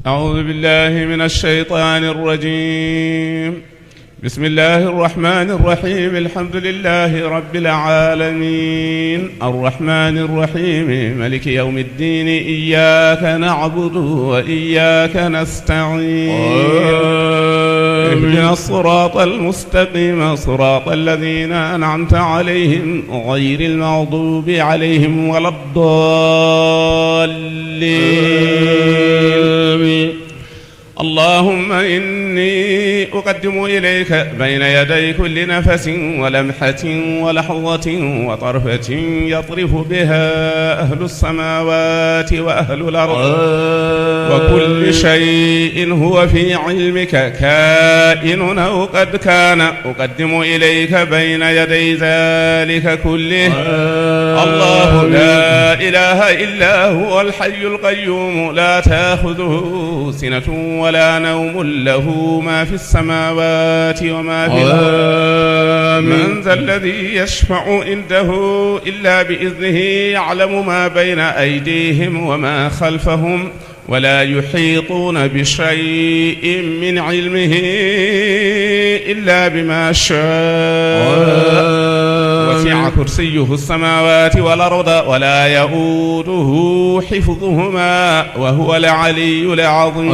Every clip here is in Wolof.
أعوذ بالله من الشيطان الرجيم. بسم الله الرحمن الرحيم. الحمد لله رب العالمين الرحمن الرحيم ملك يوم الدين إياك نعبد وإياك نستعين. اهدنا الصراط المستقيم صراط الذين أنعمت عليهم غير المغضوب عليهم ولا الضالين. اللهم إني أقدم إليك بين يدي كل نفس ولمحة ولحظة وطرفة يطرف بها أهل السماوات وأهل الأرض وكل شيء هو في علمك كائن أو قد كان. أقدم إليك بين يدي ذلك كله الله لا إله إلا هو الحي القيوم لا تأخذه سنة ولا نوم له ما في السماوات وما في الأرض. من ذا الذي يشفع عنده إلا بإذنه يعلم ما بين أيديهم وما خلفهم ولا يحيطون بشيء من علمه إلا بما شاء. وسع كرسيه السماوات والأرض ولا يؤوده حفظهما وهو العلي العظيم.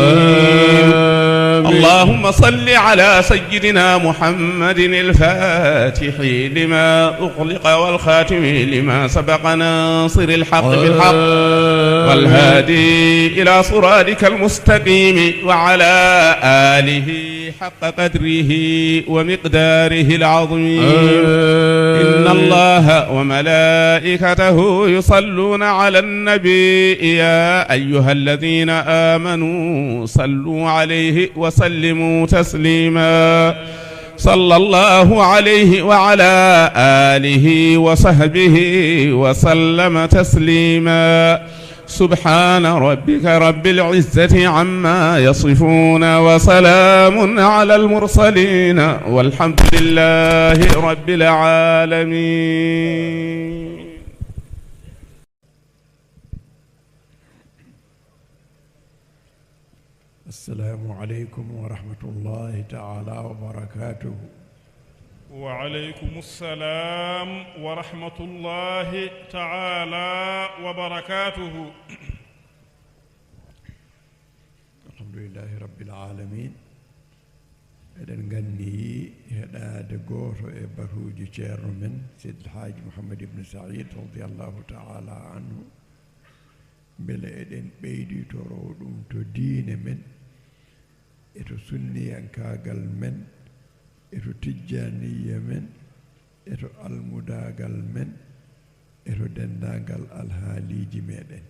اللهم صل على سيدنا محمد الفاتح لما أغلق والخاتم لما سبق ناصر الحق بالحق والهادي إلى صراطك المستقيم وعلى آله حق قدره ومقداره العظيم. إن الله وملائكته يصلون على النبي يا أيها الذين آمنوا صلوا عليه وسلموا تسليما. صلى الله عليه وعلى آله وصحبه وسلم تسليما. سبحان ربك رب العزة عما يصفون وسلام على المرسلين والحمد لله رب العالمين. السلام عليكم ورحمة الله تعالى وبركاته. وعليكم السلام ورحمة الله تعالى وبركاته. الحمد لله رب العالمين. eɗen nganndi heɗaade gooto e batuuji ceerno men Seydi El Hadji Mouhammad Ibn Saïd radiyallahu ta'ala anhu mbele eɗen ɓeyditoro ɗum to diine men e to sunniyankaagal men e to tijjaniya men e to almudagal men e to denndaangal alhaaliiji meɗen.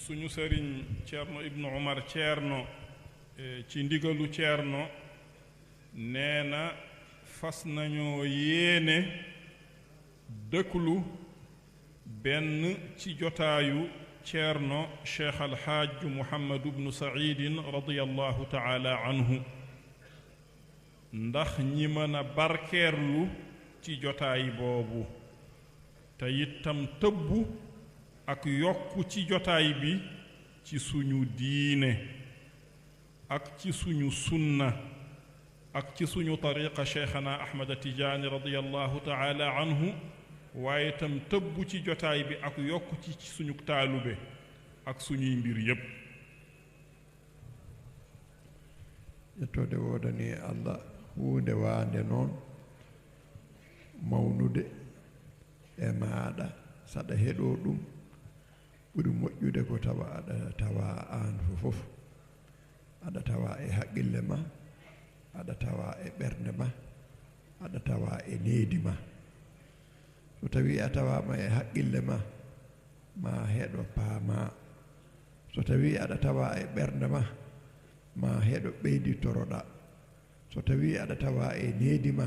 suñu sëriñ Ceerno Ibnu Umar Ceerno ci ndigalu Ceerno nee na fas nañoo yéene dëkklu benn ci jotaayu Ceerno Cheikh Alhaaj Muhammad ibnu Saïdin radiyallahu taala anhu ndax ñi mën a barkeerlu ci jotaay boobu te itam tëbbu ak yokku ci jotaay bi ci suñu diine ak ci suñu sunna ak ci suñu tariqa Cheikhana Ahmad Tijaani radiyallahu taala anhu waaye itam tëbbu ci jotaay bi ak yokku ci suñu taalube ak suñuy mbir yépp. yettode woodani Allah huunde waande noon mawnude e maaɗa saɗa heɗo ɗum ɓuri moƴƴude ko tawa aɗa tawa aan fof aɗa tawa e haqqille ma aɗa tawa e ɓernde ma aɗa tawa e needi ma. so tawi a tawama e haqqille ma ma heɗo paama. so tawi aɗa tawa e ɓernde ma ma heɗo ɓeyditoroɗa. so tawi aɗa tawa e needi ma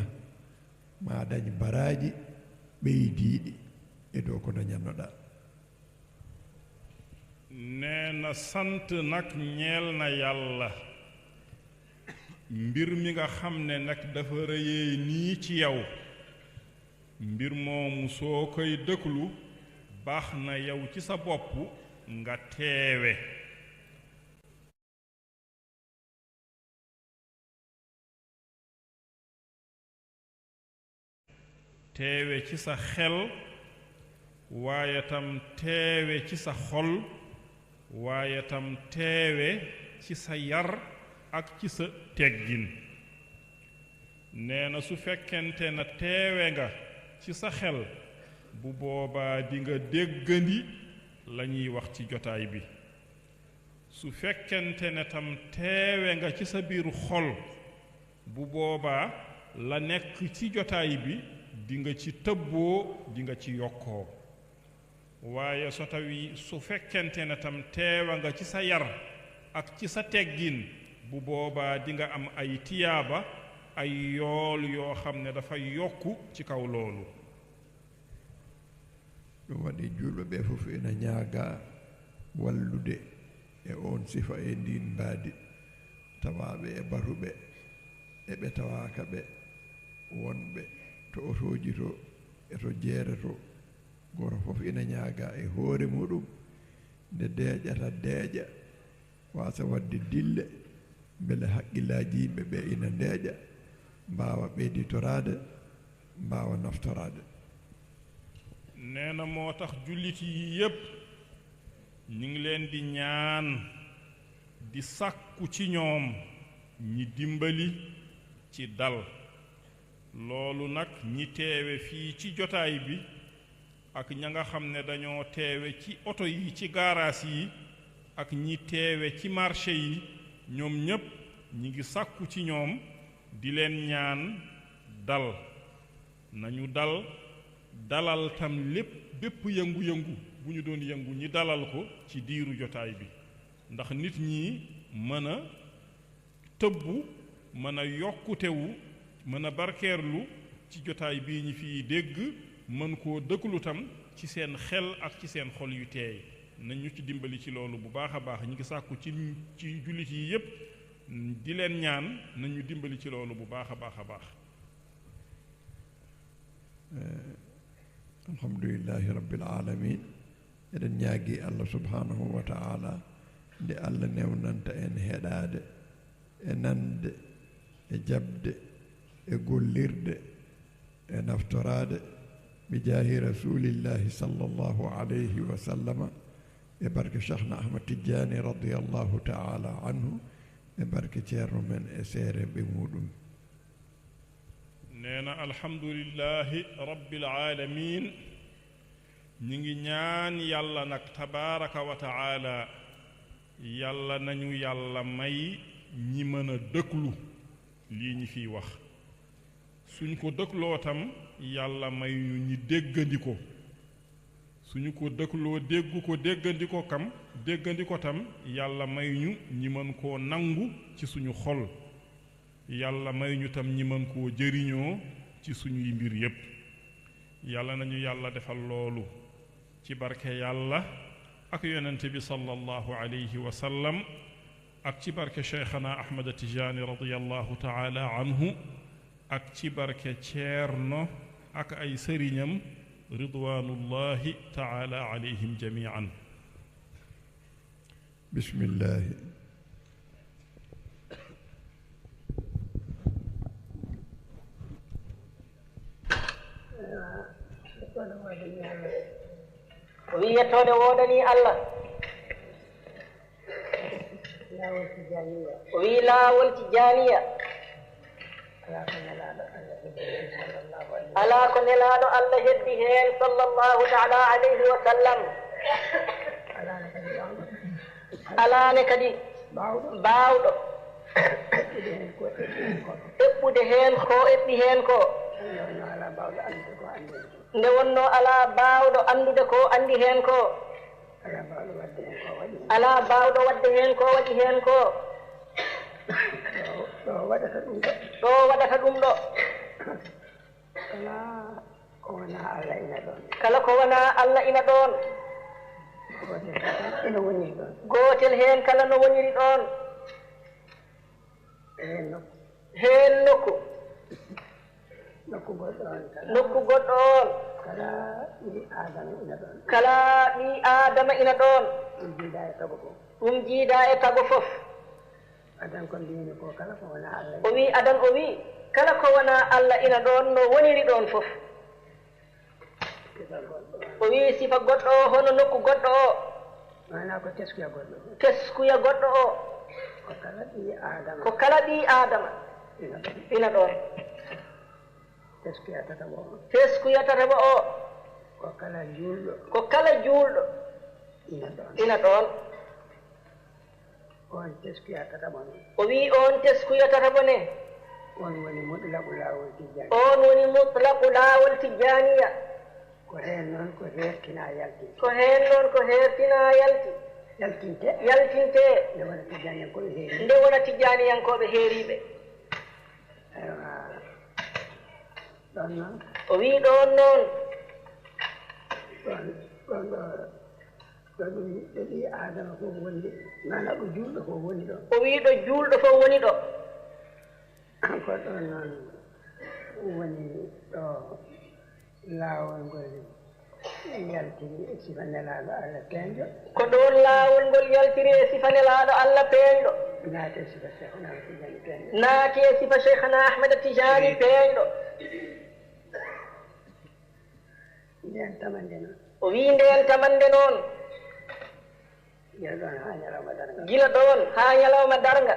ma dañ baraji ɓeydiiɗi e dow ko dañannoɗa. nee na sant nag ñeel na yàlla mbir mi nga xam ne nag dafa rëyee nii ci yow. mbir moomu soo koy dëkklu baax na yow ci sa bopp nga teewe teewe ci sa xel waaye tam teewe ci sa xol waaye tam teewe ci sa yar ak ci sa teggin nee na su fekkente na teewe nga ci sa xel bu boobaa di nga déggandi la ñuy wax ci jotaay bi su fekkente ne tam teewe nga ci sa biiru xol bu boobaa la nekk ci jotaay bi di nga ci tëbboo di nga ci yokkoo waaye su fekkente ne tam teewa nga ci sa yar ak ci sa teggin bu boobaa di nga am ay tiyaaba ay yool yoo xam ne dafa yokku ci kaw loolu ɗum waɗi julɓe ɓe fof ina ñaaga wallude e on sifa e ndin mbaadi tawaɓe e batuɓe eɓe tawaka ɓe wonɓe to otoji to eto jeere to goto fof ina ñaaga e hoore muɗum nde deeƴata deeƴa wasa wadde dille beele haqqillaji yimɓe ɓe ina deeƴa mbawa ɓeyditorade mbawa naftorade nee na moo tax jullit yi yépp ñu ngi leen di ñaan di sàkku ci ñoom ñi dimbali ci dal loolu nag ñi teewe fii ci jotaay bi ak ña nga xam ne dañoo teewe ci oto yi ci gaaraas yi ak ñi teewe ci marché yi ñoom ñépp ñi ngi sàkku ci ñoom di leen ñaan dal nañu dalal tam bépp yëngu-yëngu bu ñu doon yëngu ñi dalal ko ci diiru jotaay bi ndax nit ñi mën a tëbbu mën a yokkutewu mën a barkeerlu ci jotaay bii ñi fiy dégg mën koo dëkklu tam ci seen xel ak ci seen xol yu teey nañu ci dimbali ci loolu bu baax a baax ñi ngi sàkku ci jullit yi yépp di leen ñaan nañu dimbali ci loolu bu baax a baax a baax alhamdulillahi rabbil alamin eɗen ñaagui allah subhanahu wa ta'ala nde allah newnanta en heɗade e nande e jabde e gollirde e naftorade bi jaahi rasulillahi sallallahu alayhi wa sallama e barke cheikhna ahmad tidiani radiyallahu ta'ala anhu e barke ceerno men e seere ɓe muɗum nee na alhamdulillahi rabbil alamin ñi ngi ñaan yàlla nag tabaraka wa taala yàlla nañu yàlla may ñi mën a dëkklu lii ñi fiy wax suñ ko dëkloo tam yàlla may ñu ñi déggandi ko suñu ko dëkloo déggu ko déggandi ko tam yàlla may ñu ñi mën koo nangu ci suñu xol yàlla may ñu tam ñi mën koo jëriñoo ci suñuy mbir yépp yàlla nañu yàlla defal loolu ci barke yàlla ak yonente bi sallallahu alayhi wa sallam ak ci barke cheikhana ahmad tijaani radiyallahu taala anhu ak ci barke ceerno ak ay sëriñam ridwanullahi taala alayhim jamian bismillahi o wi yettode woodani allah o wi laawol tijaniya ala ko nelaaɗo allah heddi heen sallallahu taala alayhi wa sallam alaane kadi baawɗo eɓɓude heen ko eɓɓi heen ko nde wonno ala baawɗo anndude ko anndi heen ko ala baawɗo wadde heen ko waɗi heen ko ɗo waɗata ɗum ɗo kala ko wona allah ina ɗon gootel heen kala no woniri ɗon heen nokku goɗɗo on kala ɓi adama ina ɗon ɗum jiida e tago fof adan ko mbimi ko kala ko wona Allah o wi adan o wi kala ko wona Allah ina ɗon no woniri ɗon fof o wi sifa goɗɗo o hono nokku goɗɗo o mana ko teskuya goɗɗo teskuya goɗɗo o ko kala ɓi adama ko kala ɓi adama ina ɗon teskuya tataɓo o teskuya tataɓo o ko kala julɗo ko kala juulɗo ina ɗon on teskuya tataɓo ne o wi on teskuya tataɓo ne on woni mutlaqu lawol tijjani on woni mutlaqu laawol tijjaniya ko heen noon ko hertina yalti ko heen noon ko hertina yalti yaltinte nde wona tijjaniyankoɓe heeri nde wona tijjaniyankoɓe heeriɓe aywa ɗon noon o wi ɗon noon ɗon ɗo ɗum ɗo ɓi adama fof wonde mana ɗo julɗo fof woni ɗo o wi ɗo julɗo fof woni ɗo ko ɗon noon woni ɗo laawol ngol yaltiri e sifa nelaaɗo Allah peeñɗo ko ɗon laawol ngol yaltiri e sifa nelaaɗo Allah peeñɗo naati e sifa cheikhna tijani peeñɗo naati e sifa cheikhna ahmada tijani peeñɗo nden tamande noon o wi nden tamande noon gila ɗon haa ñalawma darga gila ɗon haa ñalawma darga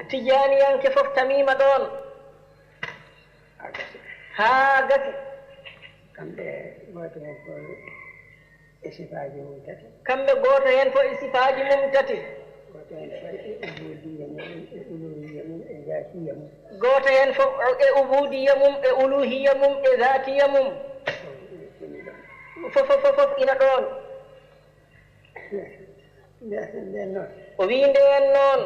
tijaniyanke fof tamima ɗon haa gasi kamɓe gooto heen fof e sifaaji mum tati kamɓe gooto heen fof e sifaaji mum tati gooto heen fof e ubudiya mum e uluhiya mum e zatiya mum gooto heen fof e ubudiya mum e uluhiya mum e zatiya mum fof ina ɗon nden noon o wi nden noon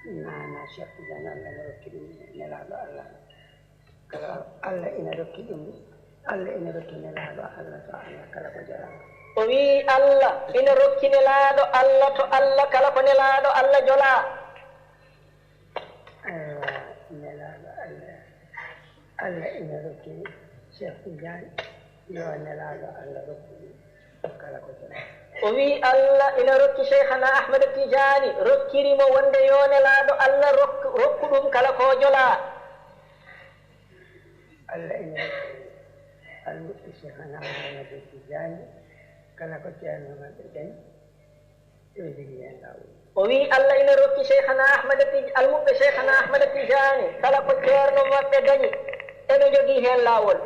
nana Cheikh Tidiane Allah no rokki ɗum nelaaɗo Allah kala Allah ina rokki ɗum Allah ina rokki nelaaɗo Allah to Allah kala ko jolaa o wi Allah ina rokki nelaaɗo Allah to Allah kala ko nelaaɗo Allah jolaa aywa nelaaɗo Allah ina rokki Cheikh Tidiane yo nelaaɗo Allah rokki kala ko jolaa o wi Allah ina rokki cheikhana ahmada tijani rokkirimo wonde yo nelaaɗo Allah rokku ɗum kala ko jolaa Allah ina rokki almuɓɓe cheikhana ahmada tijani kala ko ceerno maɓɓe dañ ɓe jogii heen laawol o wi Allah ina rokki cheikhana almuɓɓe cheikhana ahmada tijani kala ko ceerno maɓɓe dañi eɓe jogii heen laawol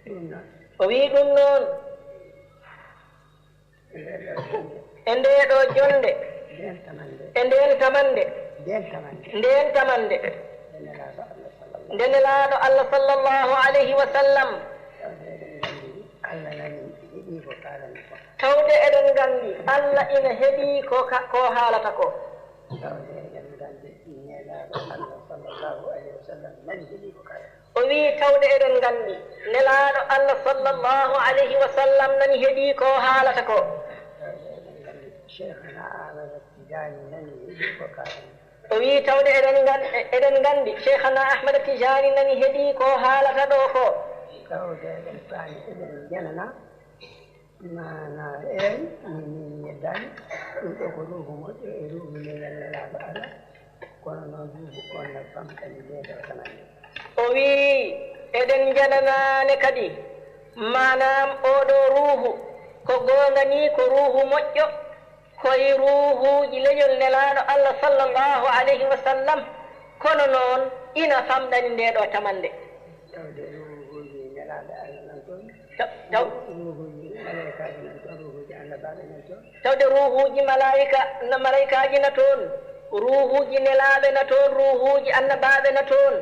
ɗum noon o wi ɗum noon e ndeɗo jonde e nden tamande nde nelaaɗo Allah sallallahu alayhi wa sallam tawde eɗen nganndi Allah ina heɓii ko haalata ko o wii tawde eɗen nganndi nelaaɗo Allah sallallahu alayhi wa sallam nani heɓii ko haalata ko o wii tawde eɗen nganndi cheikhana ahmada tijani nani heɗii ko haalata ɗo ko tawde eɗen paami eɗen janana mana en min yeddani ɗum ɗo ko ruuhu moƴƴo e ruuhu leyal nelaaɗo Allah kono noon ruuhu on no famtani ndeeɗo tamande o wii eɗen jananaane kadi manam oɗo ruuhu ko goonga ni ko ruuhu moƴƴo koye ruuhuji leñol nelaaɗo Allah sallallahu alayhi wa sallam kono noon ina famɗani ndeɗo tamande tawde ruuhuji nelaaɗo Allah nan toon ruuhuji malaikaji nan toon ruuhuji annabaɓe nan toon tawde ruuhuji malaikaji na toon ruuhuji nelaaɓe na toon ruuhuji annabaɓe na toon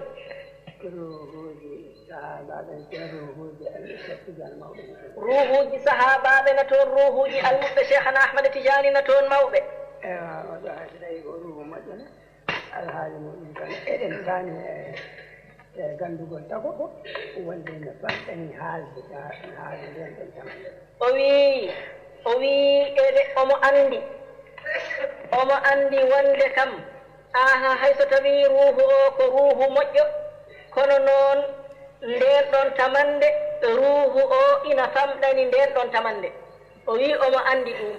ruuhuji sahabaɓe na toon ruuhuji almuɓɓe mawɓe ruuhuji sahabaɓe na toon ruuhuji almuɓɓe cheikhana ahmada tijani na toon mawɓe ewa oɗo hayso tawi ko ruuhu moƴƴo ne alhaali muɗum tan eɗen paami e ganndugol tago wonde no famɗani haalde nden ɗon tamande o wii omo anndi wonde kam aha hayso tawi ruuhu o ko ruuhu moƴƴo kono noon nden ɗon tamande ruuhu o ina famɗani nden ɗon tamande o wi omo andi ɗum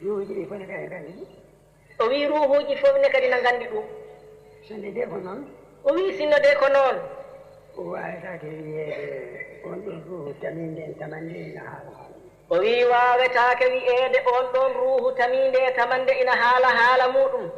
ruuhuji ɗi fof ne kadi nganndi ɗum o wi ruuhuji fof ne kadi na nganndi ɗum sonde de ko noon o wi sinno de ko noon o wawetake wiyeede on ɗon ruuhu taminde en tamande ina haala o wi wawetake wi'eede on ɗon ruuhu taminde e tamande ina haala muɗum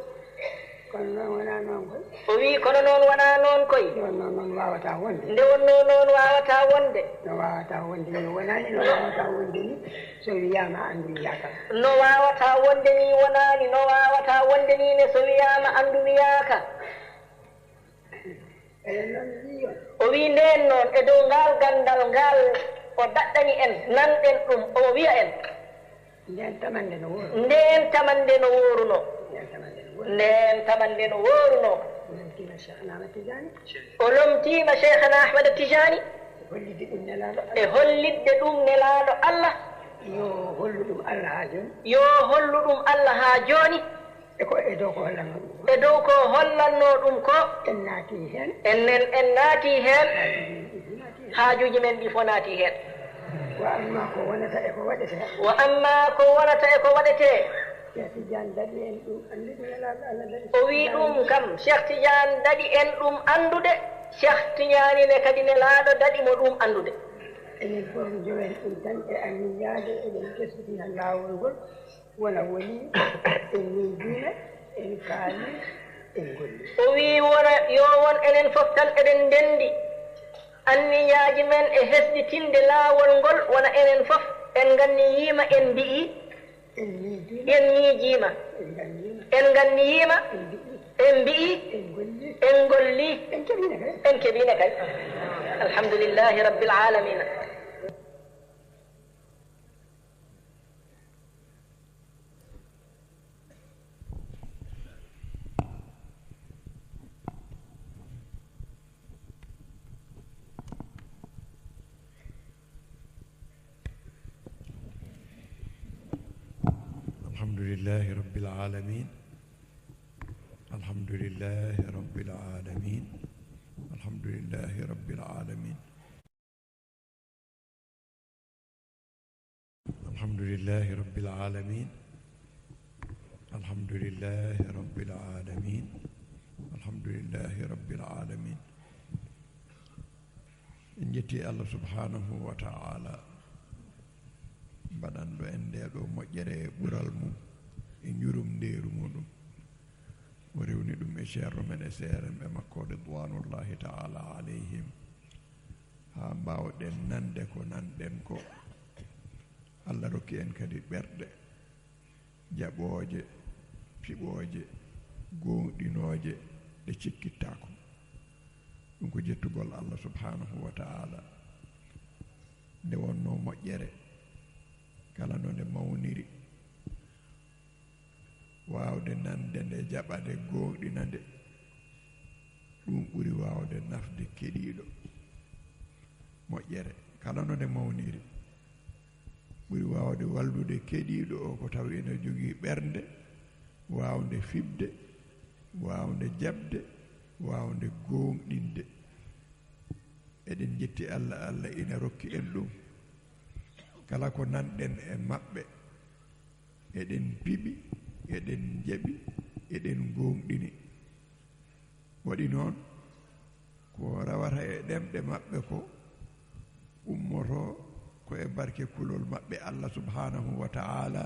kono noon wona noon koy o wi kono noon wona noon koy nde wonno noon wawata wonde nde wonno noon wawata wonde no wawata wonde ni wonani no wawata wonde ni so wiyama andu wiyaka no wawata wonde ni wonani no wawata wonde ni ne so wiyama andu wiyaka eɗen noon wiyon o wi nden noon e dow ngal gandal ngal o daɗɗani en nanɗen ɗum o wiya en nden tamande no woru nden tamande no woruno nden tamande no woru nden tamande no woruno lomtima cheikhna ahmad tijani o lomtima cheikhna ahmada tijani hollide ɗum nelaɗo e hollidde ɗum nelaɗo allah yo hollu ɗum allah ha joni yo hollu ɗum allah ha joni e dow ko hollanno ɗum e dow ko hollanno ɗum ko en naati hen en naati hen haajuji men ɗi fo naati hen wa amma ko wonata e ko waɗete wa amma ko wonata e ko waɗete cheikh tidiane daɗi en ɗum andude nelaɗo allah daɗi o wi ɗum kam cheikh tidiane daɗi en ɗum andude cheikh tidiane ne kadi nelaɗo daɗi mo ɗum andude enen fof jowen ɗum tan e anniyaade eɗen keskitina laawol ngol wona woni en miijina en kaali en golli o wi wona yo won enen fof tan eɗen ndendi anniyaji men e hesɗitinde laawol ngol wona enen fof en nganniyima en mbi'i en miijina en miijima en gandima en nganniyima en mbi'i en mbi'i en golli en golli en keɓina kay en keɓina kay alhamdulillahi rabbil alamina الحمد لله رب العالمين الحمد لله رب العالمين الحمد لله رب العالمين الحمد لله رب العالمين الحمد لله رب العالمين الحمد لله رب العالمين en jetti Allah subhanahu wa ta'ala mbaɗanɗo en ndeɗo moƴƴere e ɓural mum e jurum ndeeru muɗum o rewni ɗum e ceerno men e seere ɓe makko ridwanullahi ta'ala alayhim ha mbawɗen nande ko nanɗen ko Allah rokki en kadi ɓerɗe jaɓooje piɓooje gonɗinooje ɗe cikkittako ɗum ko jettugol Allah subhanahu wa ta'ala nde wonno moƴƴere kala no nde mawniri waawde nande nde jaɓade gonɗinande ɗum ɓuri waawde nafde keɗiiɗo moƴƴere kala no nde mawniri ɓuri waawde wallude keɗiiɗo o ko taw ene jogii ɓernde waawnde fiɓde waawnde jaɓde waawnde gonɗinde eɗen jetti Allah Allah ina rokki en ɗum kala ko nanɗen e maɓɓe eɗen piɓi eɗen jaɓi eɗen gonɗini waɗi noon ko rawata e ɗemɗe maɓɓe ko ummoto ko e barke kulol maɓɓe Allah subhanahu wa ta'ala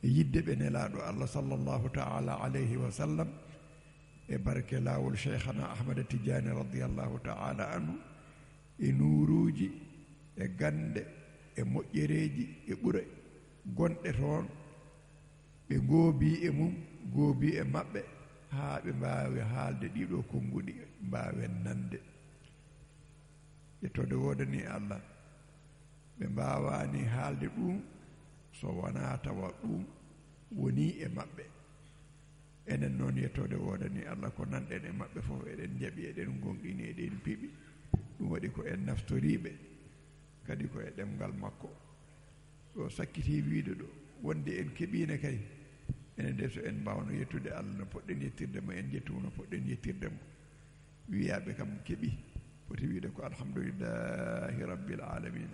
e yidde ɓe nelaɗo Allah sallallahu ta'ala alayhi wa sallam e barke laawol cheikhana ahmada tidiane radiallahu ta'ala anhu e nuuruji e gande e moƴƴereji e ɓure gonɗe toon ɓe goobi e mum goobi e maɓɓe haa ɓe mbaawi haalde ɗiɗo konnguɗi mbaawen nande yettode wodani Allah ɓe mbaawani haalde ɗum so wonaa tawa ɗum woni e maɓɓe enen noon yettode wodani Allah ko nanɗen e maɓɓe fof eɗen jaɓi eɗen gonɗini eɗen piɓi ɗum waɗi ko en naftoriɓe kadi ko e ɗemgal makko ɗo sakkiti wiide ɗo wonde en keɓino kay enen de so en mbawno yettude Allah no poɗɗen yettirde mo en jettumo no poɗɗen yettirde mo wiyaɓe kam keɓi foti wiide ko alhamdulillahi rabbil alamin.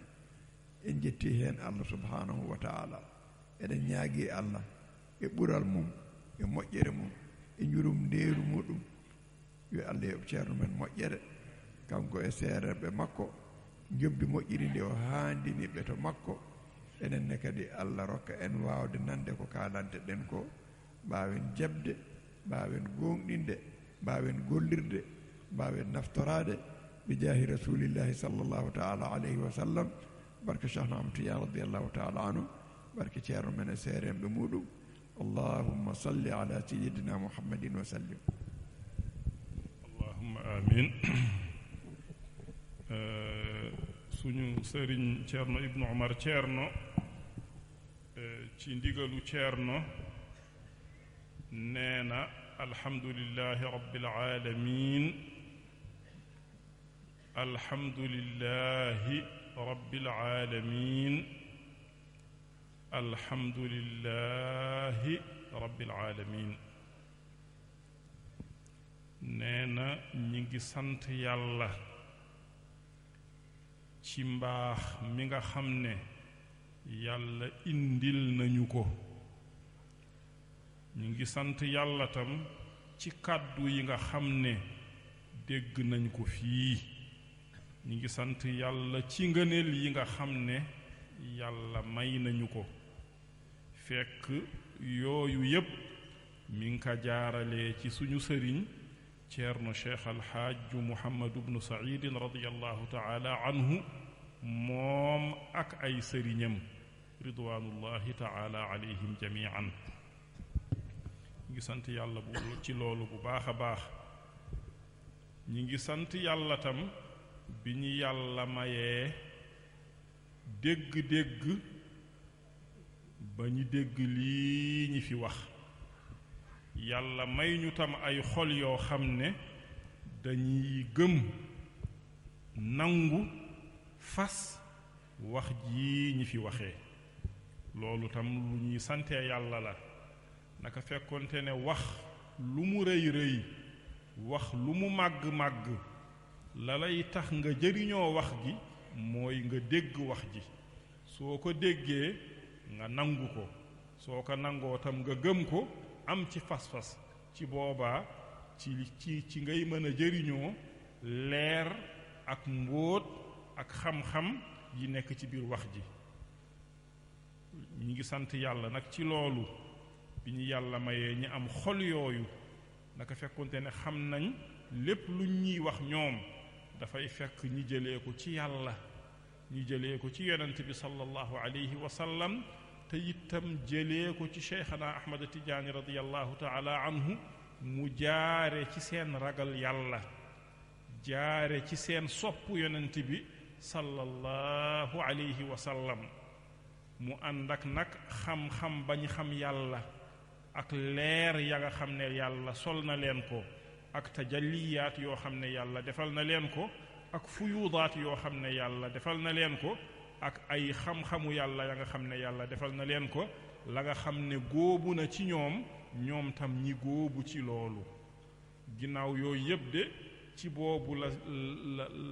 En jetti heen Allah subhanahu wa ta'ala, eɗen ñaagi Allah e ɓural mum e moƴƴere mum e jurum ndeeru muɗum, yo Allah yoɓ ceerno men moƴƴere kanko e seereɓe makko, jobbi moƴƴiri nde o haandiniɓe to makko. Enenne kadi Allah rokka en waawde nande ko kaalante ɗen ko, mbaawen jabde, mbaawen gonɗinde, mbaawen gollirde, mbaawen naftoraade bi jaahi rasulillahi sallallahu ta'ala alayhi wa sallam. barke Cheikhna Ahmad Tidiane radiyallahu ta'ala anhu, barke ceerno men e seeremɓe muɗum. Allahumma salli ala sayyidina Muhammadin wa sallim. Allahumma amin. Suñu sëriñ ceerno Ibnu Umar ceerno ci ndigalu ceerno neena alhamdulillahi rabbil alamin, alhamdulillahi rabbil alamin, alhamdulillahi rabbil alamin. neena ñi ngi sant yàlla ci mbaax mi nga xam ne yàlla indil nañu ko. ñu ngi sant yàlla tam ci kàddu yi nga xam ne dégg nañ ko fii. ñu ngi sant yàlla ci ngëneel yi nga xam ne yàlla may nañu ko, fekk yooyu yépp mi ngi ko jaaralee ci suñu sëriñ ceerno cheikh alxaaju muhammadu bnu saidin radiyallahu taala anhu, moom ak ay sëriñam ridwanullahi taala alayhim jamian. ñi ngi sant yàlla ci loolu bu baax a baax. ñi ngi sant yàlla tam bi ñu yàlla mayee dégg-dégg ba ñu dégg lii ñi fi wax. yàlla may ñu tam ay xol yoo xam ne dañuy gëm, nangu, fas wax ji ñi fi waxee. loolu tam lu ñuy sante yàlla la. naka fekkonte ne wax lu mu rëy rëy, wax lu mu màgg màgg, la lay tax nga jëriñoo wax gi mooy nga dégg wax ji. soo ko déggee nga nangu ko, soo ko nangoo tam nga gëm ko, am ci fas-fas, ci boobaa ci ngay mën a jëriñoo leer ak mbóot ak xam-xam yi nekk ci biir wax ji. ñi ngi sant yàlla nag ci loolu bi ñu yàlla mayee ñi am xol yooyu. naka fekkonte ne xam nañ lépp lu ñuy wax ñoom dafay fekk ñi jëlee ko ci yàlla, ñi jëlee ko ci yonent bi sallallahu alayhi wa sallam, te itam jëlee ko ci cheikhana ahmad tijaani radiyallahu taala anhu, mu jaare ci seen ragal yàlla, jaare ci seen sopp yonent bi sallallahu alayhi wa sallam. mu ànd ak nag xam-xam bañ xam yàlla, ak leer ya nga xam ne yàlla sol na leen ko, ak tajalliyaat yoo xam ne yàlla defal na leen ko, ak fuyudaat yoo xam ne yàlla defal na leen ko, ak ay xam-xamu yàlla ya nga xam ne yàlla defal na leen ko. la nga xam ne góobu na ci ñoom, ñoom tam ñi góobu ci loolu. ginnaaw yooyu yëpp de ci boobu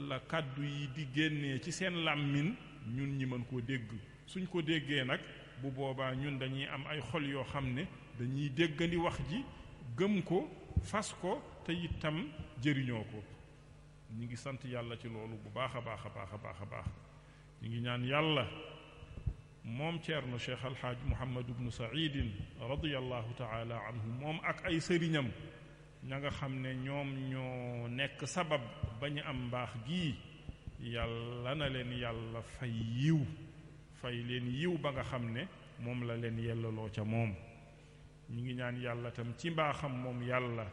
la kàddu yi di génnee ci seen làmmiñ, ñun ñi mën koo dégg. suñ ko déggee nag bu boobaa ñun dañuy am ay xol yoo xam ne dañuy déggandi wax ji, gëm ko, fas ko, te itam jëriñoo ko. ñu ngi sant yàlla ci loolu bu baax a baax a baax a baax a baax. ñu ngi ñaan yàlla moom ceerno cheikh alxaaj muhammad ibnu saidin radiyallahu taala anhu, moom ak ay sëriñam ña nga xam ne ñoom ñoo nekk sabab ba ñu am mbaax gii, yàlla na leen yàlla fay yiw, fay leen yiw ba nga xam ne moom la leen yellaloo ca moom. ñu ngi ñaan yàlla tam ci mbaaxam moom yàlla,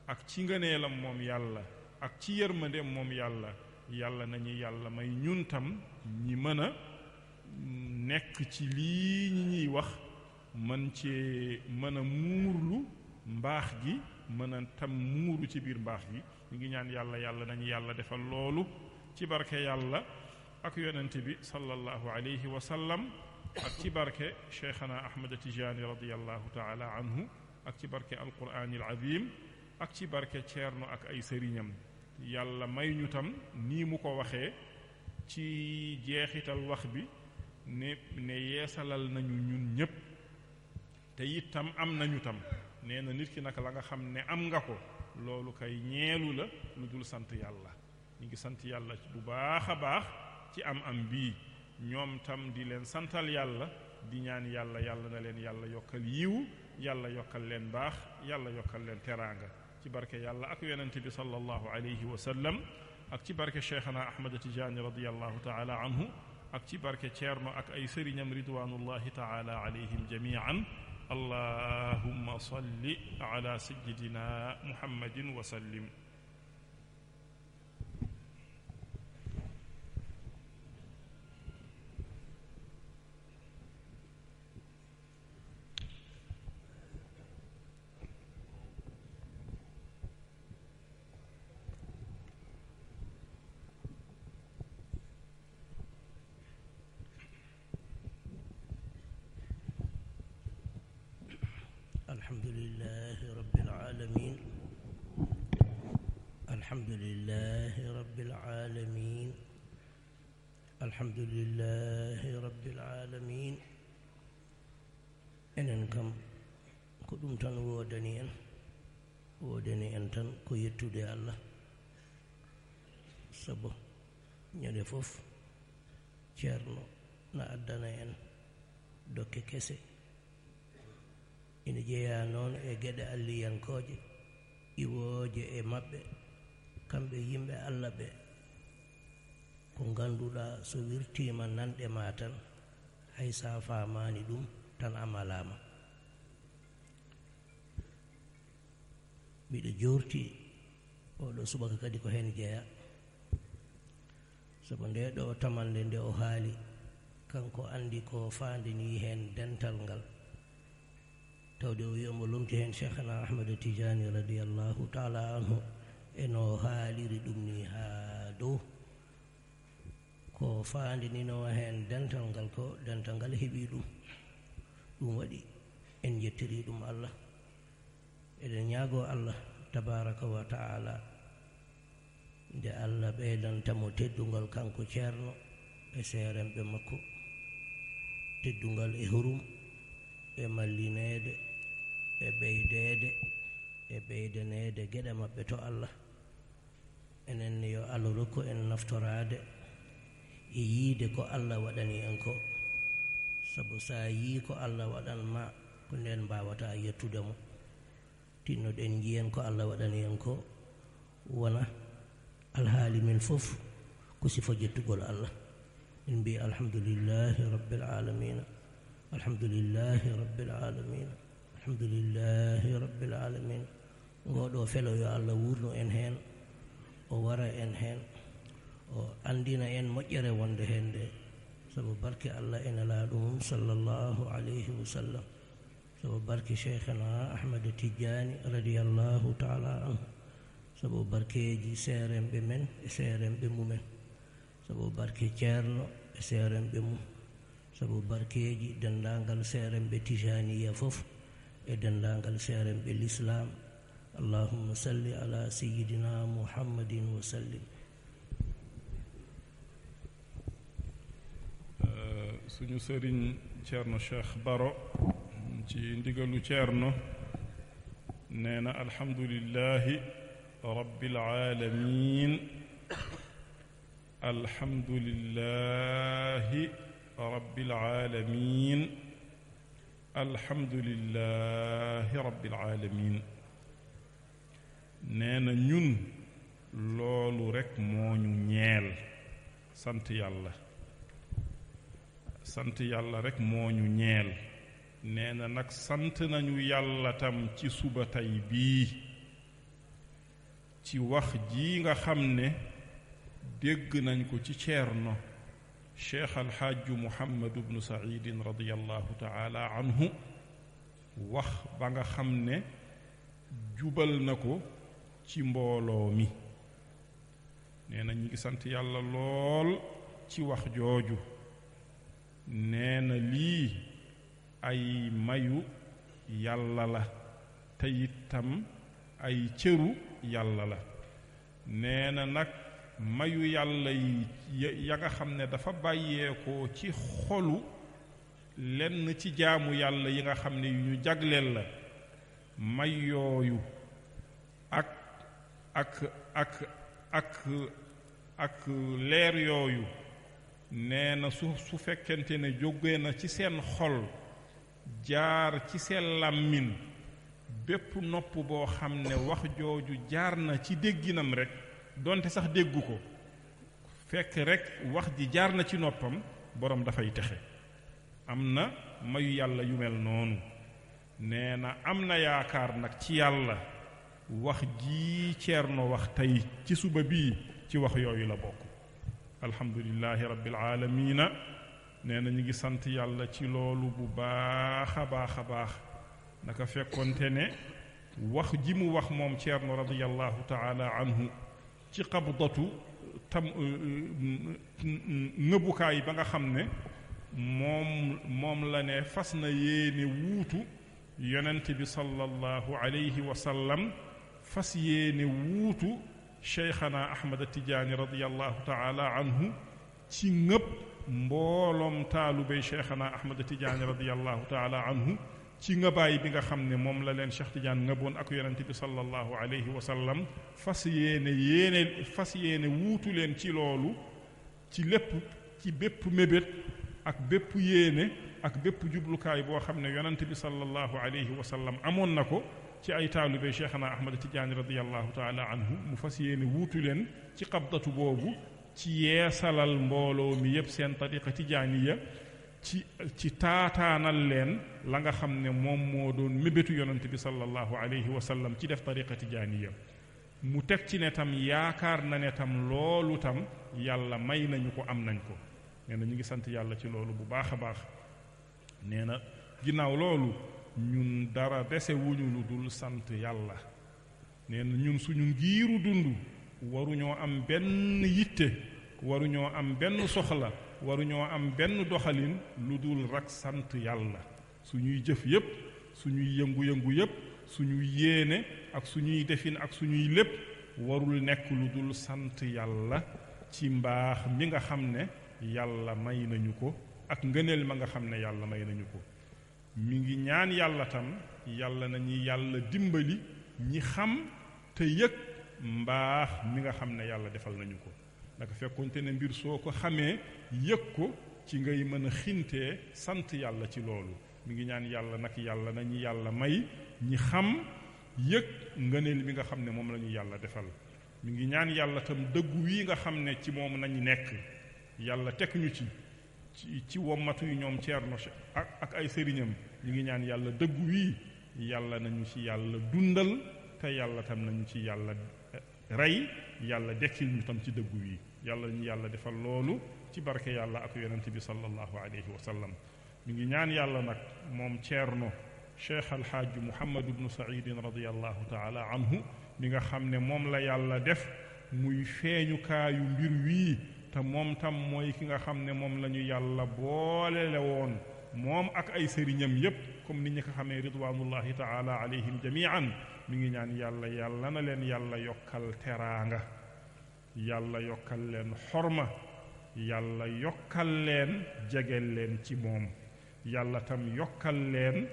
ak ci ngëneelam moom yàlla, ak ci yërmandeem moom yàlla, yàlla nañu yàlla may ñun tam ñi mën a nekk ci lii ñi ñuy wax, mën cee mën a muurlu mbaax gi, mën a tam muuru ci biir mbaax gi. ñu ngi ñaan yàlla, yàlla nañu yàlla defal loolu ci barke yàlla ak yonent bi sallallahu alayhi wa sallam, ak ci barke cheikhana ahmad tijaani radiyallahu taala anhu, ak ci barke alquraanil azim, ak ci barke ceerno ak ay sëriñam. yàlla may ñu tam nii mu ko waxee ci jeexital wax bi ne yeesalal nañu ñun ñépp te itam am nañu tam nee na nit ki nag la nga xam ne am nga ko loolu kay ñeelu la lu dul sant yàlla. ñu ngi sant yàlla bu baax a baax ci am bii ñoom tam di leen santal yàlla di ñaan yàlla na leen yàlla yokkal yiw yàlla yokkal leen baax yàlla yokkal leen teraanga ci barke yàlla ak yonent bi sallallahu alayhi wa sallam ak ci barke cheikhana ahmad tijaani radiyallahu taala anhu ak ci barke ceerno ak ay sëriñam ridwanullahi taala alayhim jamian allahumma salli ala sayyidina muhammadin wa sallim. الحمد لله رب العالمين الحمد لله رب العالمين الحمد لله رب العالمين enen kam ko ɗum tan wodani en tan ko yettude Allah sabu ñande fof ceerno na addana en dokke kese ina jeeya noon e geɗe alliyankooje iwooje e maɓɓe kamɓe yimɓe Allah ɓe ko ngannduɗaa so wirtiima nanɗe ma tan hay sa faamaani ɗum tan amalaama mbiɗa joorti oɗo subaka kadi ko heen jeeya sabu nde ɗo tamande nde o haali kanko anndi ko faandini heen dental ngal tawde o wi'omo lomti heen cheikhana ahmada tijani radiallahu taala anhu eno haaliri ɗum ni haa dow ko faandinino heen dental ngal ko dental ngal heɓi ɗum waɗi en jettiri ɗum Allah eɗen ñaago Allah tabaraka wa taala nde Allah ɓeydantamo teddungal kanko ceerno e seeremɓe makko teddungal e hurum e mallineede e ɓeydeede e ɓeydaneede geɗe maɓɓe to Allah enen yo Allah rokku en naftoraade e yiide ko Allah waɗani en ko sabu sa yii ko Allah waɗanma ko nden mbawata yettude mo tinnoɗen jiyen ko Allah waɗani en ko wona alhaali men fof ko sifo jettugol Allah en mbi alhamdulillahi rabbil alamina alhamdulillahi rabbil alamin alhamdulillahi rabbil alamin ngoɗo felo yo Allah wurno en heen o wara en heen o andina en moƴƴere wonde heen nde sabu barke Allah ene laaɗo mum sallallahu alayhi wa sallam sabu barke cheikhana ahmada tijani radiallahu taala anhu sabu barkeji seeremɓe men e seeremɓe mumen sabu barke ceerno e seeremɓe mum sabu barkeji dendagal seeremɓe tijaniya fof e dendagal seeremɓe l'islam allahumma salli ala sayyidina muhammadin wa sallim. suñu sëriñ ceerno cheikh baro ci ndigalu ceerno nee na alhamdulillahi rabbil alamin alhamdulillahi rabbil alamin alhamdulillahi rabbil alamin nee na ñun loolu rekk moo ñu ñeel sant yàlla rekk moo ñu ñeel nee na nag sant nañu yàlla tam ci suba tey bii ci wax ji nga xam ne dégg nañ ko ci ceerno cheikh alxaaju muhammad ibnu saidin radiallahu taala anhu wax ba nga xam ne jubal na ko ci mbooloo mi nee na ñi ngi sant yàlla lool ci wax jooju nee na lii ay mayu yàlla la te itam ay cëru yàlla la nee na nag mayu yàlla yi ya nga xam ne dafa bàyyeekoo ci xolu lenn ci jaamu yàlla yi nga xam ne yu ñu jagleel la may yooyu ak leer yooyu nee na su fekkente ne jóge na ci seen xol jaar ci seen làmmiñ bépp nopp boo xam ne wax jooju jaar na ci dégginam rekk donte sax déggu ko fekk rekk wax ji jaar na ci noppam boroom dafay texe am na mayu yàlla yu mel noonu nee na am na yaakaar nag ci yàlla wax ji Ceerno wax tey ci suba bii ci wax yooyu la bokk alhamdulillahi rabbil aalamiina nee na ñu ngi sant yàlla ci loolu bu baax a baax a baax naka fekkonte ne wax ji mu wax moom Ceerno radiyallahu taala anhu ci qabdatu tam ngëbukaay ba nga xam ne moom la ne fas na yéene wuutu yonent bi sallallahu alayhi wa sallam fas yéene wuutu cheikhana ahmad tijaani radiyallahu taala anhu ci ngëb mbooloom taalubey cheikhana ahmad tijaani radiyallahu taala anhu ci ngëbaay bi nga xam ne moom la leen cheikh Tidiane ngëboon ak yonent bi sallallahu alayhi wa sallam fas yéene wuutu leen ci loolu ci lépp ci bépp mébét ak bépp yéene ak bépp jublukaay boo xam ne yonent bi sallallahu alayhi wa sallam amoon na ko ci ay taalibey cheikhana ahmad tijaani radiyallahu taala anhu mu fas yéene wuutu leen ci qabdatu boobu ci yeesalal mbooloo mi yépp seen tariqa tijaaniya ci taataanal leen la nga xam ne moom moo doon mébétu yonent bi sallallahu alayhi wa sallam ci def tariqa tijaaniya mu teg ci ne tam yaakaar na ne tam loolu tam yàlla may nañu ko am nañ ko nee na ñu ngi sant yàlla ci loolu bu baax a baax nee na ginnaaw loolu ñun dara dese wuñu lu dul sant yàlla nee na ñun suñu ngiiru dund waruñoo am benn yitte waruñoo am benn soxla waruñoo am benn doxalin lu dul rek sant yàlla suñuy jëf yépp suñuy yëngu-yëngu yépp suñuy yéene ak suñuy defin ak suñuy lépp warul nekk lu dul sant yàlla ci mbaax mi nga xam ne yàlla may nañu ko ak ngëneel ma nga xam ne yàlla may nañu ko mi ngi ñaan yàlla tam yàlla nañu yàlla dimbali ñi xam te yëg mbaax mi nga xam ne yàlla defal nañu ko naka fekkonte ne mbir soo ko xamee yëg ko ci ngay mën a xintee sant yàlla ci loolu mi ngi ñaan yàlla nag yàlla nañu yàlla may ñi xam yëg ngëneel mi nga xam ne moom la ñu yàlla defal mi ngi ñaan yàlla tam dëggu wi nga xam ne ci moom nañu nekk yàlla teg ñu ci wommatu yu ñoom Ceerno ak ay sëriñam ñu ngi ñaan yàlla dëggu wii yàlla nañu ci yàlla dundal te yàlla tam nañu ci yàlla rey yàlla dekkil ñu tam ci dëggu wii yàlla ñu yàlla defal loolu ci barke yàlla ak yonent bi sallallahu alayhi wa sallam ñu ngi ñaan yàlla nag moom Ceerno cheikh alxaaji Muhammad ibnu Saïdin radiyallahu taala anhu mi nga xam ne moom la yàlla def muy feeñukaayu mbir wii te moom tam mooy ki nga xam ne moom la ñu yàlla boolele woon moom ak ay sëriñam yépp comme ni ñu ko xamee ridwanullahi taala alayhim jamian mi ngi ñaan yàlla na leen yàlla yokkal teraanga yàlla yokkal leen xorma yàlla yokkal leen jegel leen ci moom yàlla tam yokkal leen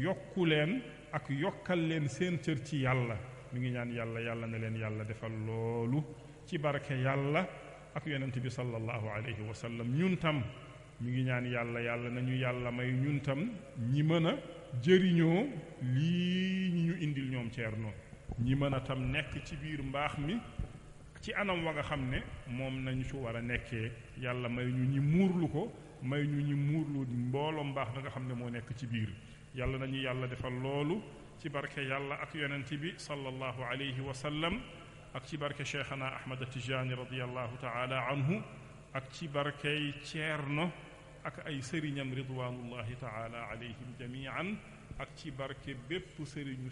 yokku leen ak yokkal leen seen cër ci yàlla mi ngi ñaan yàlla na leen yàlla defal loolu ci barke yàlla ak yonent bi sallallahu alayhi wa sallam ñun tam mi ngi ñaan yàlla nañu yàlla may ñun tam ñi mën a jëriñoo lii ñu indil ñoom Ceerno ñi mën a tam nekk ci biir mbaax mi ci anam wa nga xam ne moom nañu ci war a nekkee yàlla may ñu ñi muurlu ko may ñu ñi muurlu mbooloo mbaax da nga xam ne moo nekk ci biir yàlla nañu yàlla defal loolu ci barke yàlla ak yonent bi sallallahu alayhi wa sallam ak ci barke cheikhana ahmad tijaani radiyallahu taala anhu ak ci barkey Ceerno ak ay sëriñam ridwanullahi taala alayhim jamian ak ci barke bépp sëriñu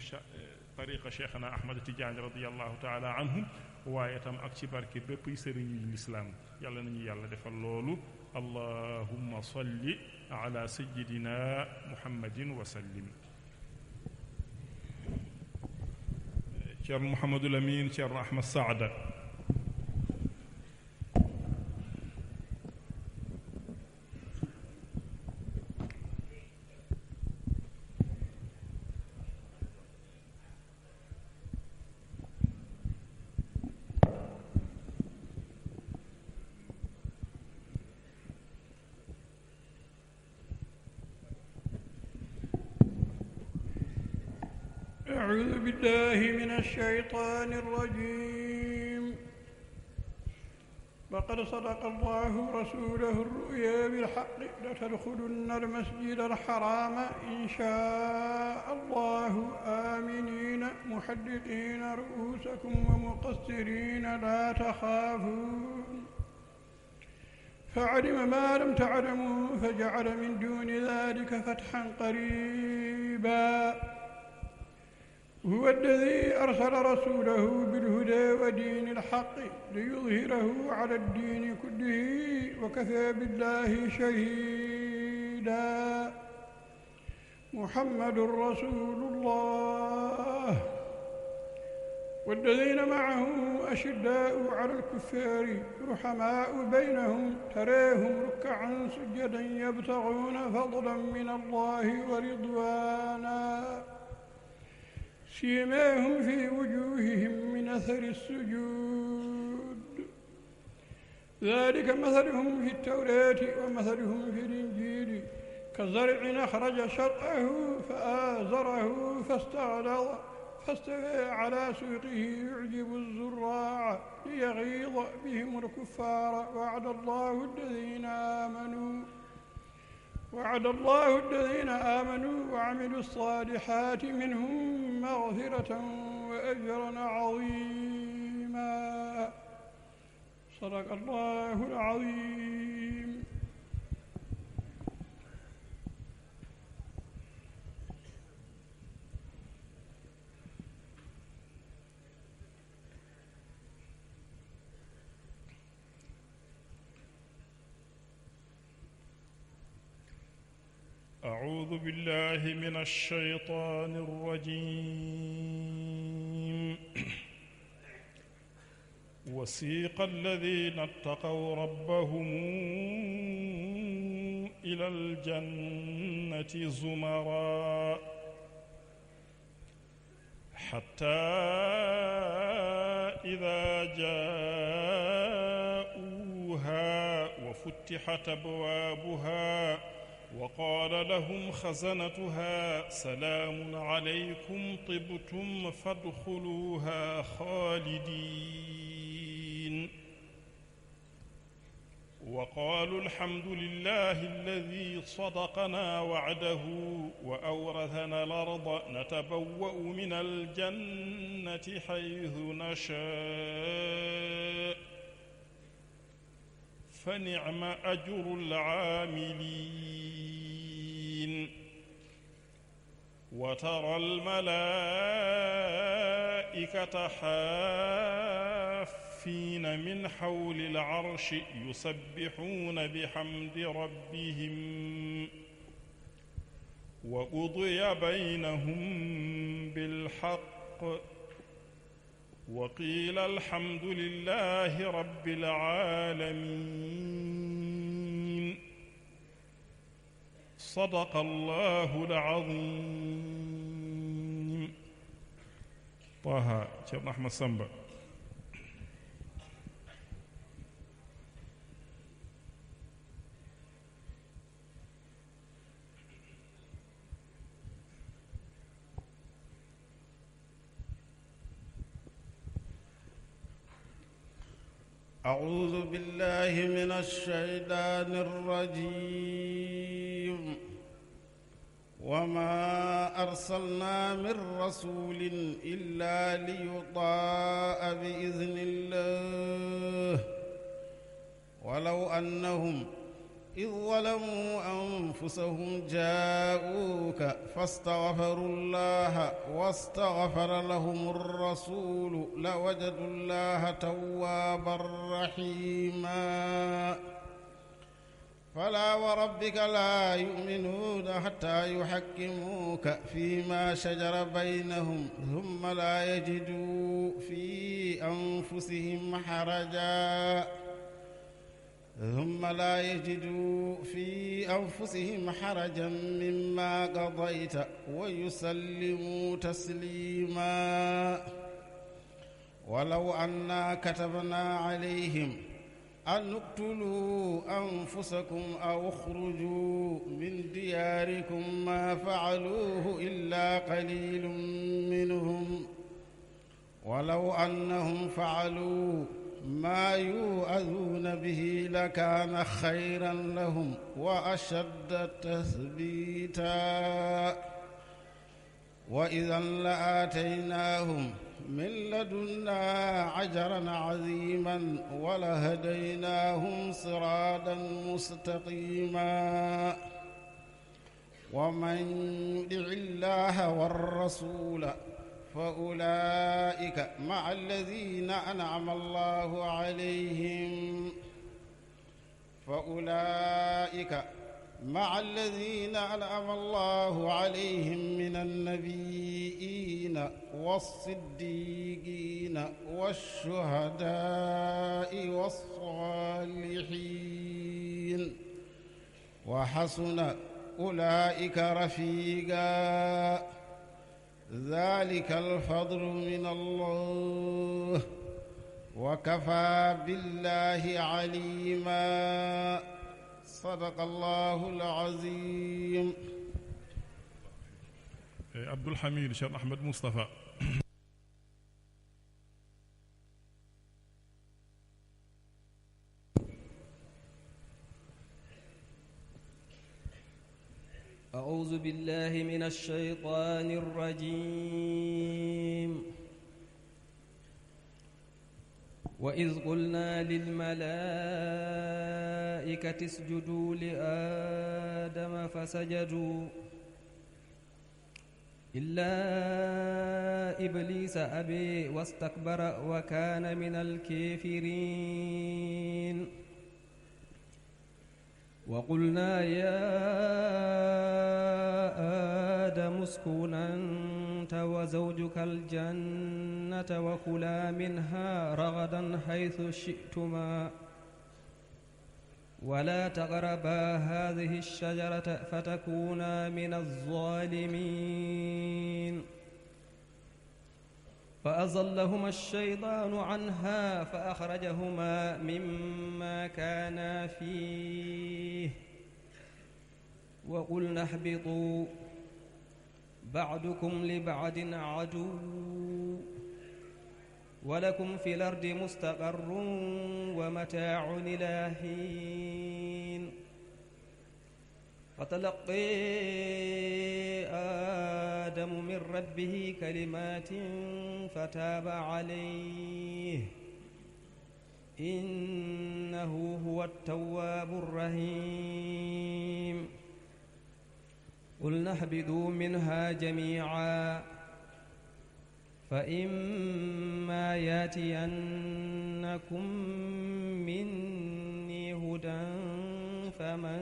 tariqa cheikhana ahmad tijaani radiyallahu taala anhu waaye itam ak ci barke bépp sëriñu lislaam yàlla nañu yàlla defal loolu allahumma salli ala sayyidina muhammadin wa sallim ceerno Mouhamadou Lamine ceerno Ahmad Saada. أعوذ بالله من الشيطان الرجيم. لقد صدق الله رسوله الرؤيا بالحق لتدخلن المسجد الحرام إن شاء الله آمنين محلقين رؤوسكم ومقصرين لا تخافون فعلم ما لم تعلموا فجعل من دون ذلك فتحا قريبا. هو الذي أرسل رسوله بالهدى ودين الحق ليظهره على الدين كله وكفى بالله شهيدا. محمد رسول الله والذين معه أشداء على الكفار رحماء بينهم تراهم ركعا سجدا يبتغون فضلا من الله ورضوانا سيماهم في وجوههم من أثر السجود ذلك مثلهم في التوراة ومثلهم في الإنجيل كزرع أخرج شطأه فآزره فاستغلظ فاستوى على سوقه يعجب الزراع ليغيظ بهم الكفار. وعد الله الذين آمنوا وعملوا الصالحات منهم مغفرة وأجرا عظيما. صدق الله العظيم. أعوذ بالله من الشيطان الرجيم. وسيق الذين اتقوا ربهم إلى الجنة زمرا حتى إذا جاءوها وفتحت أبوابها وقال لهم خزنتها سلام عليكم طبتم فادخلوها خالدين. وقالوا الحمد لله الذي صدقنا وعده وأورثنا الأرض نتبوأ من الجنة حيث نشاء فنعم أجر العاملين. وترى الملائكة حافين من حول العرش يسبحون بحمد ربهم وقضي بينهم بالحق وقيل الحمد لله رب العالمين. صدق الله العظيم. طه شيخ أحمد سامبا. أعوذ بالله من الشيطان الرجيم. وما أرسلنا من رسول إلا ليطاع بإذن الله ولو أنهم إذ ظلموا أنفسهم جاءوك فاستغفروا الله واستغفر لهم الرسول لوجدوا الله توابا رحيما. فلا وربك لا يؤمنون حتى يحكموك فيما شجر بينهم ثم لا يجدوا في أنفسهم حرجا مما قضيت ويسلموا تسليما ولو أنا كتبنا عليهم أن اقتلوا أنفسكم أو اخرجوا من دياركم ما فعلوه إلا قليل منهم ولو أنهم فعلوا ما يوعظون به لكان خيرا لهم وأشد تثبيتا وإذا لآتيناهم من لدنا أجرا عظيما ولهديناهم صراطا مستقيما ومن يطع الله والرسول فأولئك مع الذين أنعم الله عليهم من النبيين والصديقين والشهداء والصالحين وحسن أولئك رفيقا ذلك الفضل من الله وكفى بالله عليما صدق الله العظيم. عبد الحميد شيخ أحمد مصطفى. أعوذ بالله من الشيطان الرجيم. وإذ قلنا للملائكة اسجدوا لآدم فسجدوا إلا إبليس أبى واستكبر وكان من الكافرين. وقلنا يا آدم اسكن أنت وزوجك الجنة وكلا منها رغدا حيث شئتما ولا تقربا هذه الشجرة فتكونا من الظالمين. فأزلهما الشيطان عنها فأخرجهما مما كانا فيه وقلنا اهبطوا بعضكم لبعض عدو ولكم في الأرض مستقر ومتاع إلى حين. فتلقي آدم من ربه كلمات فتاب عليه إنه هو التواب الرحيم. قلنا اهبطوا منها جميعا فإما يأتينكم مني هدى فمن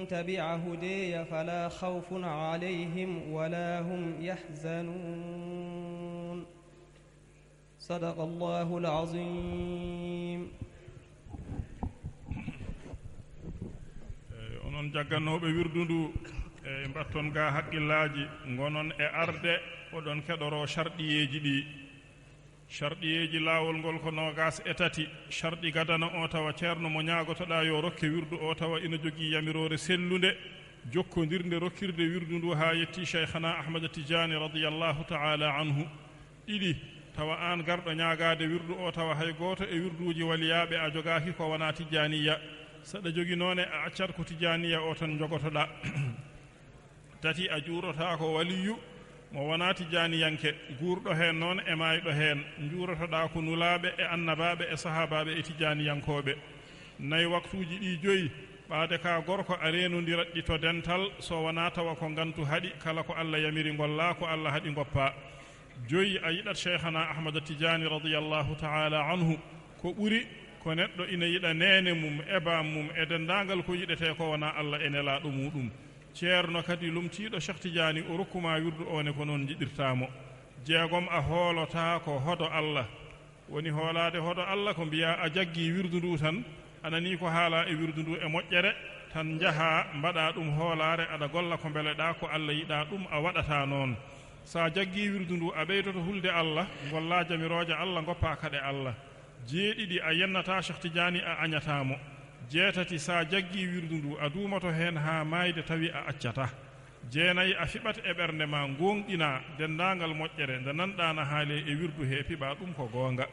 تبع هدي فلا خوف عليهم ولا هم يحزنون. صدق الله العظيم. onon jagganoɓe wirdundu e mbatton ga haqqillaji gonon e arde oɗon keɗoro sharɗiyeji ɗi. sharɗiyeji laawol ngol ko nogas e tati. sharɗi gadana o tawa ceerno mo ñagotoɗa yo rokke wirdu o tawa ina jogii yamirore sellunde jokkodirde rokkirde wirdu ndu ha yetti cheikhana ahmada tidiani radiyallahu taala anhu. ɗiɗi tawa an garɗo ñagade wirdu o tawa hay goto e wirduji waliyaɓe a jogaki ko wona tijaniya. saɗa jogi noone a accat ko tijaniya o tan jogotoɗa. tati a juurota ko waliyu mo wona tijaniyanke guurɗo heen noon e mayɗo heen juurotoɗa ko nulaɓe e annabaɓe e sahabaɓe e tijaniyankoɓe. nayi waktuji ɗi joyi ɓaade ka gorko a renodiratɗi to dental so wona tawa ko gantu haɗi kala ko Allah yamiri golla ko Allah haɗi goppa. joyi a yiɗat cheikhana ahmada tidiani radiallahu taala anhu ko ɓuri ko neɗɗo ina yiɗa nene mum ebam mum e dendagal ko yiɗete ko wona allah e nelaɗo muɗum ceerno kadi lumtiɗo cheikh tidiani o rokkuma wirdu one ko noon jiɗirtamo jeegom a hoolota ko hodo allah woni hoolade hodo allah ko mbiya a jaggi wirdu ndu tan anani ko haala e wirdu ndu e moƴƴere tan jaha mbaɗa ɗum hoolare aɗa golla ko beleɗa ko allah yiɗa ɗum a waɗata noon sa jaggi wirdu ndu a ɓeydoto hulde allah golla jamiroje allah goppa kade allah jeeɗiɗi a yennata cheikh tidiani a añatamo jeetati sa jaggi wirdu ndu a duumoto hen ha mayde tawi a accata jeenayi a fiɓat e ɓernde ma gonɗina dendagal moƴƴere nde nanɗana haale e wirdu he piɓa ɗum ko goonga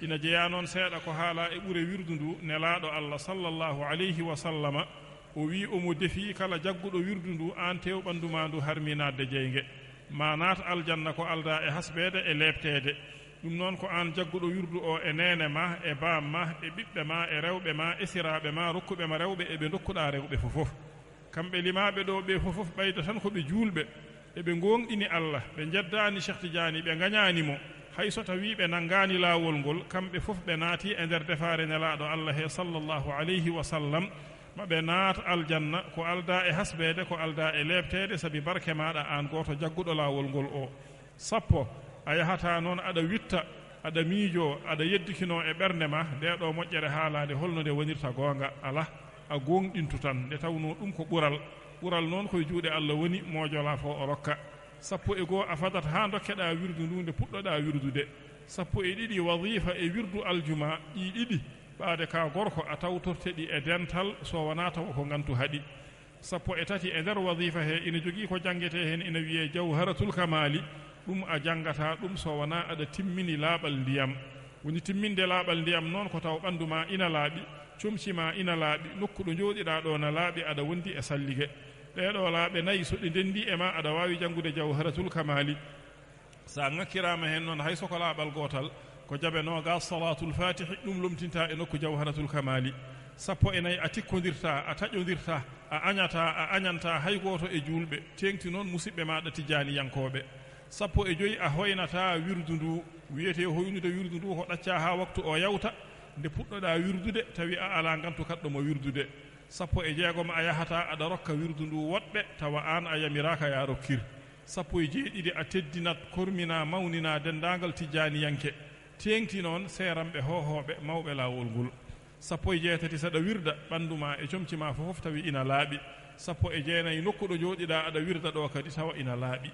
ina jeeya noon seeɗa ko haala e ɓure wirdu ndu nelaɗo allah sallllahu alayhi wa sallama o wi omo defi kala jagguɗo wirdu ndu an tew ɓanduma ndu harminadde jeyge ma naat aljanna ko alda e hasbede e lebtede ɗum noon ko an jagguɗo wirdu o e nene ma e bam ma e ɓiɓɓe ma e rewɓe ma e siraɓe ma rokkuɓe ma rewɓe eɓe dokkuɗa rewɓe fofof kamɓe limaɓe ɗo ɓe fofof ɓayda tan koɓe julɓe eɓe gonɗini allah ɓe jeddani cheikh tidiani ɓe gañanimo hayso tawi ɓe naggani lawol ngol kamɓe fof ɓe naati e nder defare nelaɗo allah he sallllahu alayhi wa sallam maɓe naat aljanna ko alda e hasbede ko alda e lebtede saabi barke maɗa an goto jagguɗo lawol ngol o sappo a yahata noon aɗa witta aɗa miijo aɗa yeddikino e ɓernde ma ndeɗo moƴƴere haalade holno nde wonirta goonga ala a gonɗintu tan nde tawno ɗum ko ɓural noon koye juuɗe allah woni mojola fo o rokka sappo e goo a fadat ha dokkeɗa wirdu ndu nde puɗɗoɗa wirdude sappo e ɗiɗi wadifa e wirdu aljuma ɗi ɗiɗi ɓaade ka gorko a tawtorteɗi e dental so wona taw ko gantu haaɗi sappo e tati e nder wadifa he ina jogii ko jangete hen ina wiye jawharatul kamali ɗum a jangata ɗum so wona aɗa timmini laaɓal ndiyam woni timminde laaɓal ndiyam noon ko taw ɓandu ma ina laaɓi comci ma ina laaɓi nokku ɗo jooɗiɗa ɗo na laaɓi aɗa wondi e sallige ɗeɗo laaɓe nayi so ɗe ndendi e ma aɗa wawi janngude jawharatul kamali sa ŋakkirama hen noon hay soko laaɓal gotal ko jaɓe noga salatul fatihi ɗum lomtinta e nokku jawharatul kamali sappo e nayyi a tikkodirta a taƴodirta a añanta hay goto e julɓe tengti noon musidɓe maɗa tijaniyankoɓe sappo e joyi a hoynata wirdu ndu wiyete hoynude wirdu ndu ko ɗacca ha waktu o yawta nde puɗɗoɗa wirdude tawi a ala gantu kaɗɗo mo wirdude sappo e jeegom a yahata aɗa rokka wirdu ndu woɗɓe tawa an a yamiraka ya rokkir sappo e jeeɗiɗi a teddinat kormina mawnina dendagal tijaniyanke tengti noon seeramɓe hohoɓe mawɓe lawol ngol sappo e jeetati saɗa wirda ɓanduma e comcima fofof tawi ina laaɓi sappo e jeenayyi nokkuɗo jooɗiɗa aɗa wirda ɗo kadi tawa ina laaɓi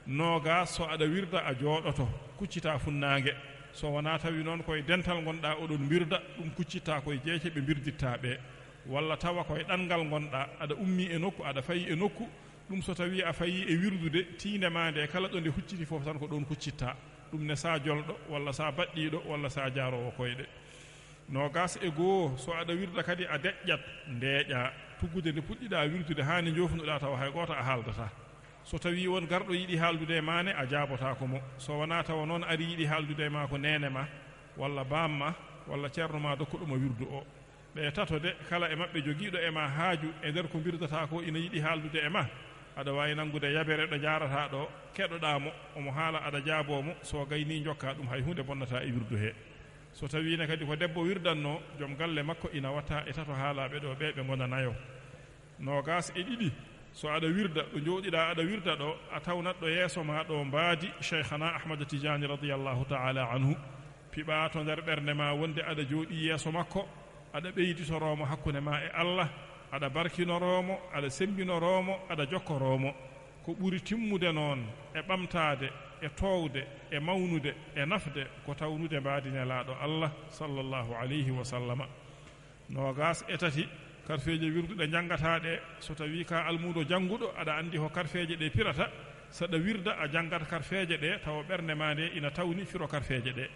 noga so aɗa wirda a jooɗoto kuccita funnague so wona tawi noon koye dental gonɗa oɗon wirda ɗum kuccitta koye jeece ɓe birditta ɓe walla tawa koye ɗanngal gonɗa aɗa ummi e nokku aɗa fayi e nokku ɗum so tawi a fayi e wirdude tindema nde kala ɗo nde hucciti fof tan ko ɗon kuccitta ɗum ne sa jolɗo walla sa baɗɗiɗo walla sa jarowo koyɗe nogas e goo so aɗa wirda kadi a deƴƴat ndeeƴa tuggude nde puɗɗiɗa wirdude hani jofnuɗa tawa hay goto a haaldata so tawi won garɗo yiɗi haaldude e mane a jaabotako mo so wona tawa noon ari yiɗi haaldude e ma ko nene ma walla bamma walla ceerno ma dokkuɗoma wirdu o ɓe tatode kala e maɓɓe jogiiɗo e ma haaju e nder ko birdata ko ina yiɗi haaldude e ma aɗa wawi nangude yabere ɗo jarata ɗo keɗoɗamo omo haala aɗa jaabomo so gayni jokka ɗum hay hunde bonnata e wirdu he so tawine kadi ko debbo wirdanno joom galle makko ina watta e tato haalaɓe ɗo ɓe gona nayo nogas e ɗiɗi so aɗa wirda ɗo jooɗiɗa aɗa wirda ɗo a tawnat ɗo yeeso ma ɗo mbaadi cheikhana ahmada tidiani radiallahu taala anhu piɓa to nder ɓernde ma wonde aɗa jooɗi yeeso makko aɗa ɓeyditoromo hakkunde ma e allah aɗa barkinoromo aɗa sembinoromo aɗa jokkoromo ko ɓuri timmude noon e ɓamtade e towde e mawnude e nafde ko tawnude mbaadi nelaɗo allah sallllahu alayhi wa sallama nogas e tati karfeje wirduɗe jangataɗe so tawi ka almudo janguɗo aɗa andi ko karfeje ɗe pirata saɗa wirda a jangat karfeje ɗe tawa ɓernde ma nde ina tawni firo karfeje ɗe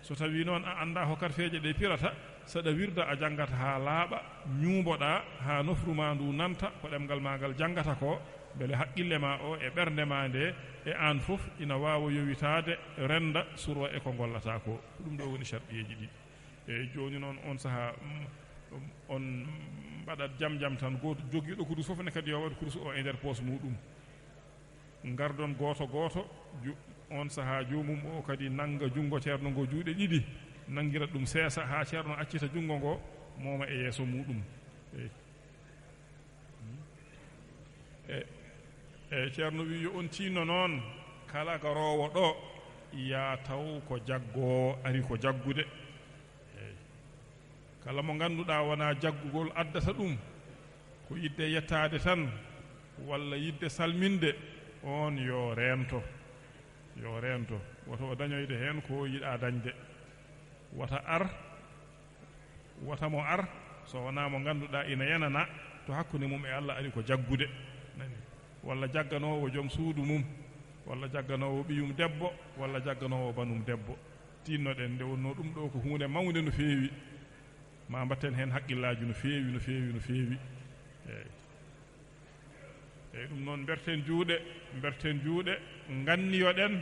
so tawi noon a anda ko karfeje ɗe pirata saɗa wirda a jangata ha laaɓa ñuuboɗa ha nofruma ndu nanta ko ɗemgal ma ngal jangata ko beele haqqille ma o e ɓernde ma nde e an fof ina wawa yowitade renda suro e ko gollata ko ɗum ɗo woni sharɗiyeji ɗi e joni noon on saaha on mbaɗat jam tan goto jogiiɗo kurus fof ne kadi yo waɗ kurus o e nder poos muɗum gardon goto on sahaa joomum o kadi nanga jungo ceerno ngo juuɗe ɗiɗi nangira ɗum seesa haa ceerno accita jungo ngo mooma e yeeso muɗum e ceerno wi yo on tinno noon kala garowo ɗo ya taw ko jaggoowo ari ko jaggude kala mo ngannduɗaa wona jaggugol addata ɗum ko yidde yettaade tan walla yidde salminde on yo reento woto o dañoyde heen ko yiɗaa dañde wata mo ar so wonaa mo ngannduɗaa ina yanana to hakkunde mum e Allah ari ko jaggude nani walla jagganoowo joom suudu mum walla jagganoowo ɓiyum debbo walla jagganoowo banum debbo tinnoɗen nde wonno ɗum ɗo ko huunde mawnde no feewi ma mbatten heen haqqillaaji no feewi eyi ɗum noon mberten juuɗe nganniyoɗen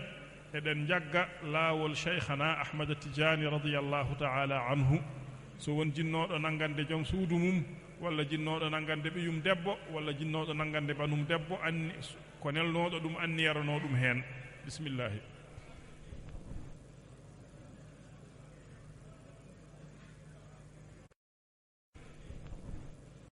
eɗen jagga laawol cheikhana ahmada tidiani radiyallahu taala anhu so won jinnooɗo nangande joom suudu mum walla jinnooɗo nangande ɓiyum debbo walla jinnooɗo nangande banum debbo anni ko nelnooɗo ɗum anniyaranoo ɗum heen bisimillahi